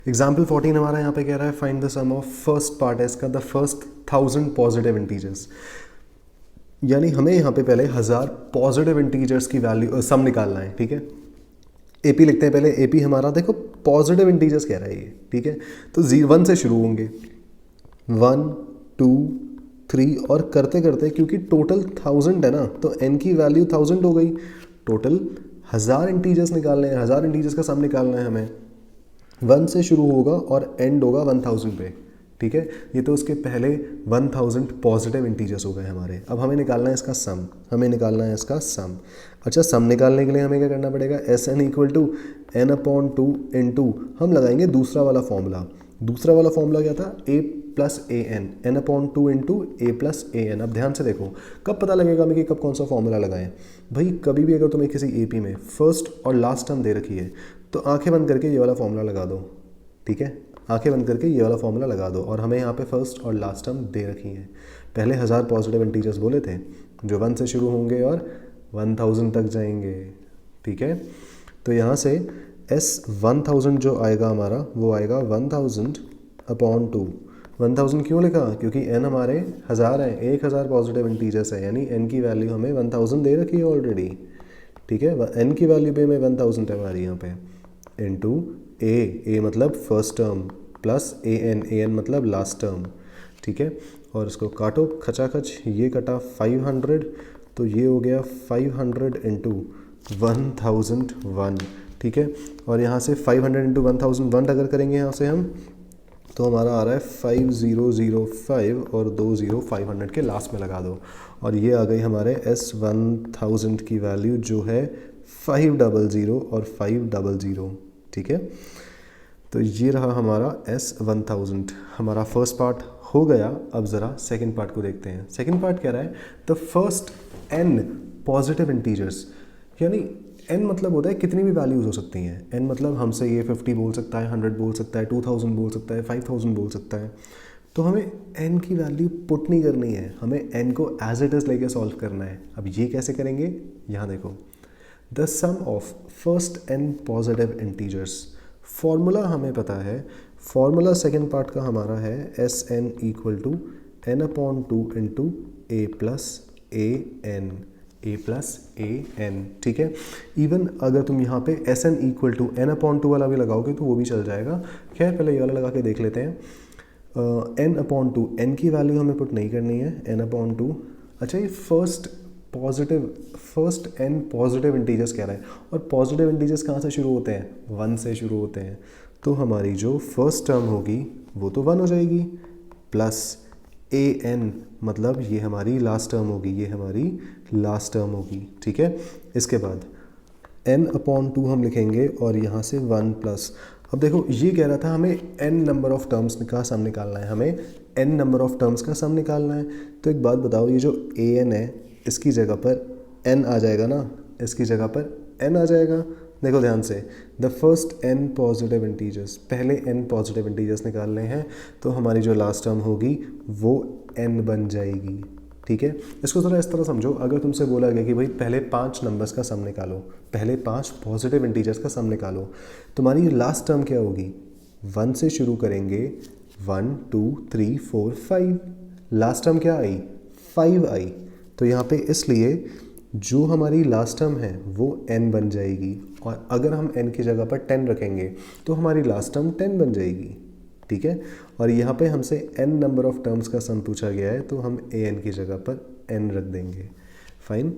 Example 14 हमारा यहाँ पे कह रहा है find the sum of first part है इसका, द फर्स्ट 1000 पॉजिटिव इंटीजर्स। यानी हमें यहाँ पे पहले 1000 पॉजिटिव इंटीजर्स की वैल्यू सम निकालना है, ठीक है। एपी लिखते हैं पहले। एपी हमारा देखो पॉजिटिव इंटीजर्स कह रहा है ये, ठीक है। तो 1 से शुरू होंगे, 1 2 3 और करते करते, क्योंकि टोटल 1000 है ना, तो n की वैल्यू 1000 हो गई। टोटल 1000 इंटीजर्स निकालने हैं, 1000 इंटीजर्स का सम निकालना है हमें। 1 से शुरू होगा और एंड होगा 1000 पे, ठीक है। ये तो उसके पहले 1000 पॉजिटिव इंटीजर्स हो गए हमारे। अब हमें निकालना है इसका सम, हमें निकालना है इसका सम। अच्छा, सम निकालने के लिए हमें क्या करना पड़ेगा, s n equal to n upon 2 into हम लगाएंगे दूसरा वाला फॉर्मूला। दूसरा वाला फॉर्मूला क्या था, ए plus a N, N upon 2 into a plus a N. अब ध्यान से देखो, कब पता लगेगा हमें कि कब कौन सा फॉर्मूला लगाएं। भाई कभी भी अगर तुम्हें किसी एपी में फर्स्ट और लास्ट टर्म दे रखी है तो आंखें बंद करके ये वाला फॉर्मूला लगा दो, ठीक है। आंखें बंद करके ये वाला फॉर्मूला लगा दो। और हमें यहाँ पे फर्स्ट और लास्ट टर्म दे रखी है। पहले 1000 पॉजिटिव इंटीजर्स बोले थे जो 1 से शुरू होंगे और 1000 तक जाएंगे, ठीक है। तो यहाँ से एस 1000 जो आएगा हमारा वो आएगा 1000 अपॉन 2। 1000 क्यों लिखा, क्योंकि n हमारे 1000 है, 1000 पॉजिटिव इंटीजर्स है, यानी n की वैल्यू हमें 1000 दे रखी है ऑलरेडी, ठीक है। n की वैल्यू पे हमें 1000 है हमारी यहाँ पे, इंटू ए मतलब first term plus a N मतलब लास्ट टर्म, ठीक है। और इसको काटो खचाखच, ये कटा 500, तो ये हो गया 500 इंटू 1001, ठीक है। और यहाँ से 500 इंटू 1001 अगर करेंगे यहाँ से हम, तो हमारा आ रहा है 5005 और 20 500 के लास्ट में लगा दो। और ये आ गई हमारे S1000 की वैल्यू जो है 500 और 500, ठीक है। तो ये रहा हमारा S1000। हमारा फर्स्ट पार्ट हो गया। अब ज़रा सेकंड पार्ट को देखते हैं। सेकंड पार्ट कह रहा है the first n positive integers, यानी n मतलब होता है कितनी भी वैल्यूज़ हो सकती हैं। n मतलब हमसे ये 50 बोल सकता है, 100 बोल सकता है, 2000 बोल सकता है, 5000 बोल सकता है। तो हमें n की वैल्यू पुट नहीं करनी है, हमें n को एज इट इज़ लेके सॉल्व करना है। अब ये कैसे करेंगे, यहाँ देखो, the sum of first n positive integers. Formula हमें पता है, फॉर्मूला सेकेंड पार्ट का हमारा है s n equal to n upon 2 into a plus a n, a plus a n, ठीक है। इवन अगर तुम यहाँ पे s n equal to n upon 2 वाला भी लगाओगे तो वो भी चल जाएगा। खैर पहले ये वाला लगा के देख लेते हैं। एन अपॉन 2, एन की वैल्यू हमें पुट नहीं करनी है, एन अपॉन 2। अच्छा, ये फर्स्ट n पॉजिटिव इंटीजर्स कह रहा है, और पॉजिटिव इंटीजर्स कहाँ से शुरू होते हैं, 1 से शुरू होते हैं। तो हमारी जो फर्स्ट टर्म होगी वो तो 1 हो जाएगी, प्लस ए एन मतलब ये हमारी लास्ट टर्म होगी, ये हमारी लास्ट टर्म होगी, ठीक है। इसके बाद n अपॉन 2 हम लिखेंगे और यहाँ से 1 प्लस। अब देखो ये कह रहा था हमें n नंबर ऑफ टर्म्स का सम निकालना है, हमें n नंबर ऑफ टर्म्स का सम निकालना है। तो एक बात बताओ, ये जो ए एन है इसकी जगह पर n आ जाएगा ना, इसकी जगह पर n आ जाएगा। देखो ध्यान से, the first n positive integers, पहले n पॉजिटिव इंटीजर्स निकालने हैं, तो हमारी जो लास्ट टर्म होगी वो n बन जाएगी, ठीक है। इसको ज़रा इस तरह समझो, अगर तुमसे बोला गया कि भाई पहले 5 नंबर्स का सम निकालो, पहले 5 पॉजिटिव इंटीजर्स का सम निकालो, तुम्हारी लास्ट टर्म क्या होगी, 1 से शुरू करेंगे, 1 2 3 4 5, लास्ट टर्म क्या आई, 5 आई। तो यहाँ पे इसलिए जो हमारी लास्ट टर्म है वो n बन जाएगी, और अगर हम n की जगह पर 10 रखेंगे तो हमारी लास्ट टर्म 10 बन जाएगी, ठीक है। और यहाँ पे हमसे n नंबर ऑफ टर्म्स का सम पूछा गया है, तो हम ए एन की जगह पर n रख देंगे, फाइन।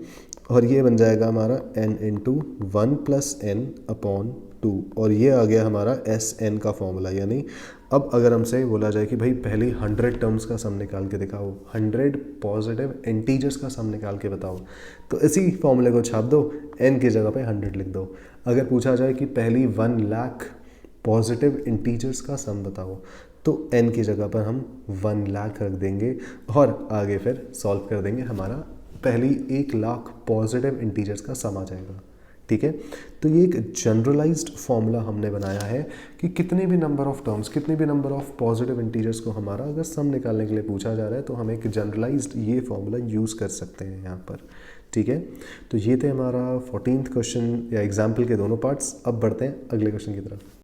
और ये बन जाएगा हमारा n into 1 plus n upon 2, और ये आ गया हमारा एस एन का फॉर्मूला। यानी अब अगर हमसे बोला जाए कि भाई पहले 100 टर्म्स का सम निकाल के दिखाओ, 100 पॉजिटिव इंटीजर्स का सम निकाल के बताओ, तो इसी फॉर्मूले को छाप दो, n की जगह पे 100 लिख दो। अगर पूछा जाए कि पहली 1 लाख पॉजिटिव इंटीजर्स का सम बताओ, तो n की जगह पर हम 1 लाख रख देंगे और आगे फिर सॉल्व कर देंगे, हमारा पहली 1 लाख पॉजिटिव इंटीजर्स का सम आ जाएगा, ठीक है। तो ये एक जनरलाइज्ड फॉर्मूला हमने बनाया है कि कितने भी नंबर ऑफ टर्म्स, कितने भी नंबर ऑफ पॉजिटिव इंटीजर्स को हमारा अगर सम निकालने के लिए पूछा जा रहा है तो हम एक जनरलाइज्ड ये फॉर्मूला यूज़ कर सकते हैं यहाँ पर, ठीक है। तो ये थे हमारा 14th क्वेश्चन या एग्जाम्पल के दोनों पार्ट्स। अब बढ़ते हैं अगले क्वेश्चन की तरफ।